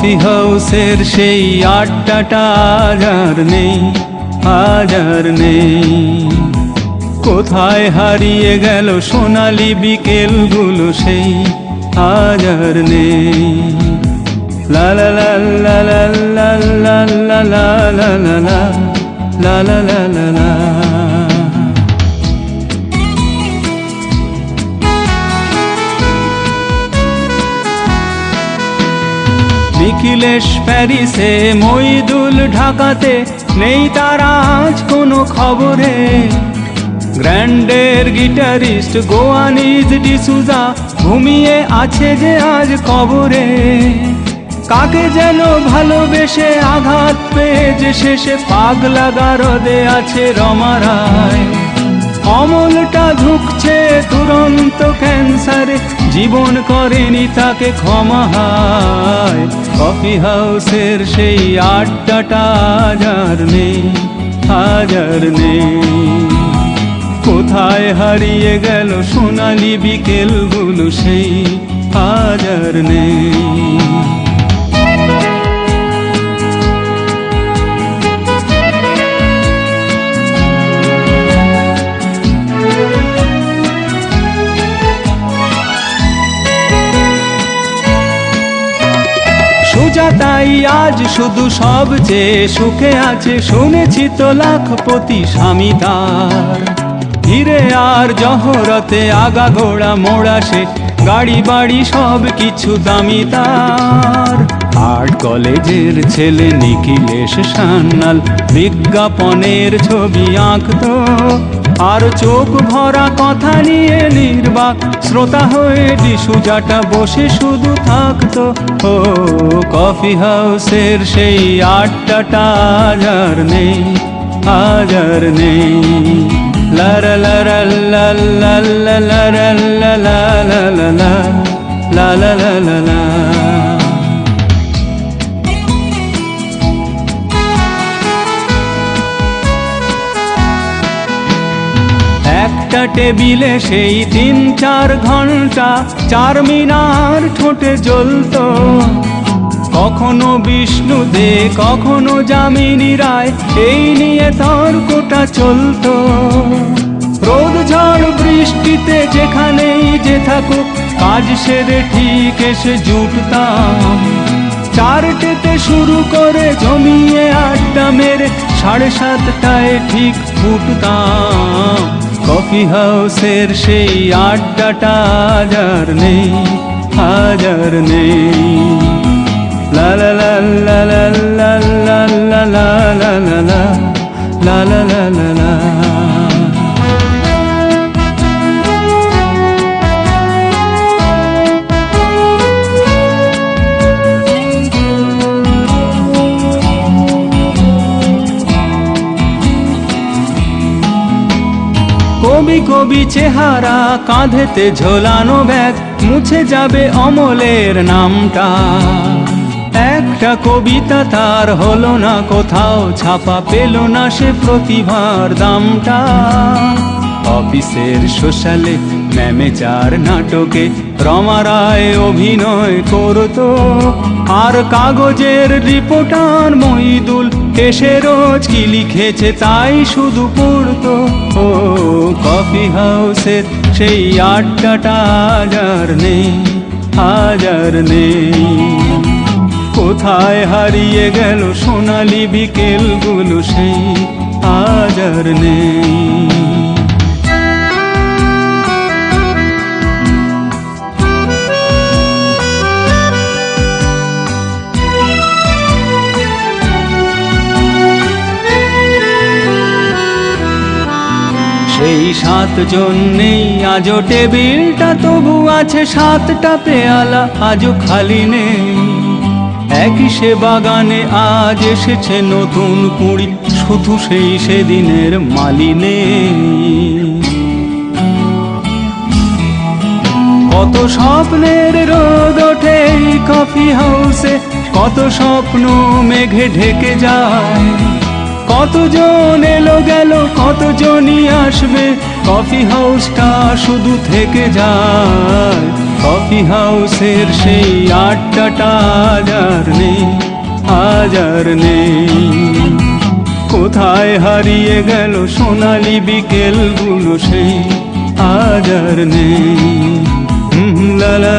Coffee হাউসের সেই আড্ডাটা আজ আর নেই, আজ আর নেই। কোথায় হারিয়ে গেল সোনালি বিকেলগুলো সেই, আজ আর নেই। লা লা লা লা লা লা লা লা লা লা লা লা লা লা লা লা। নিখিলেশ প্যারিসে, মইদুল ঢাকাতে, নেই তার আজ কোনো খবরে। গ্র্যান্ডের গিটারিস্ট গোয়ানিজ ডিসুজা ঘুমিয়ে আছে যে আজ কবরে। কাকে যেন ভালোবেসে আঘাত পেয়ে যে শেষে পাগলা গারদে আছে রমা রায়। অমলটা ঝুঁকছে দুরন্ত ক্যান্সারে, জীবন করেনি তাকে ক্ষমা হায়। কফি হাউসের সেই আড্ডাটা আজ আর নেই, আজ আর নেই। কোথায় হারিয়ে গেল সোনালি বিকেলগুলো সেই, আজ আর নেই। সুজাতাই আজ শুধু সবচেয়ে সুখে আছে, শুনেছি তো লাখপতি স্বামী তার। ধীরে আর জহরতে আগাগোড়া মোড়া সে, গাড়ি বাড়ি সব কিছু দামি তার। আর্ট কলেজের ছেলে নিখিলেশ সান্যাল বিজ্ঞাপনের ছবি আঁকতো, আর চোখ ভরা কথা নিয়ে নির্বাক শ্রোতা হয়ে ডিসুজাটা বসে শুধু থাকতো। ও কফি হাউসের সেই আড্ডাটা আজ আর নেই, আজ আর নেই। লা লা লা লা লা লা লা লা লা লা লা লা লা লা লা লা লা। একটা টেবিলে সেই 3-4 ঘন্টা চারমিনার ঠোঁটে জ্বলতো। কখনো বিষ্ণু দে, কখনো যামিনী রায়, এই নিয়ে তর্কটা চলতো। রোদ ঝড় বৃষ্টিতে যেখানেই যে থাকুক, কাজ সেরে ঠিক এসে জুটতাম। 4টেতে শুরু করে জমিয়ে আড্ডা মেরে 7:30টায় ঠিক ফুটতাম। কফি হাউসের সেই আড্ডাটা আজ আর নেই, আজ আর নেই। লা লা লা লা লা লা লা লা লা লা লা লা লা লা লা। কবি কবি চেহারা, কাঁধেতে ঝোলানো ব্যাগ, মুছে যাবে অমলের নামটা। একটা কবিতা তার হলো না কোথাও ছাপা, পেল না সে প্রতিভার দামটা। অফিসের সোশ্যালে, ম্যামেচার নাটকে রমা রায় অভিনয় করতো, আর কাগজের রিপোর্টার মইদুল এসে রোজ কি লিখেছে তাই শুধু পড়তো। ও কফি হাউসের সেই আড্ডাটা আজ আর নেই, আজ আর নেই। কোথায় হারিয়ে গেল সোনালি বিকেলগুলো সেই, আজ আর নেই। সেই 7 জন নেই আজও টেবিলটা, তবু আছে 7টা পেয়ালা আজও খালি নেই। একই সে বাগানে আজ এসেছে নতুন কুঁড়ি, শুধু সেই সেদিনের মালি নেই। কত স্বপ্নের রোদ ওঠে এই কফি হাউসে, কত স্বপ্ন মেঘে ঢেকে যায়। কতজন এলো গেল, কতজনই আসবে, কফি হাউসটা শুধু থেকে যায়। কফি হাউসের সেই আড্ডাটা আজ আর নেই। কোথায় হারিয়ে গেল সোনালি বিকেলগুলো সেই আজ আর নেই। লা লা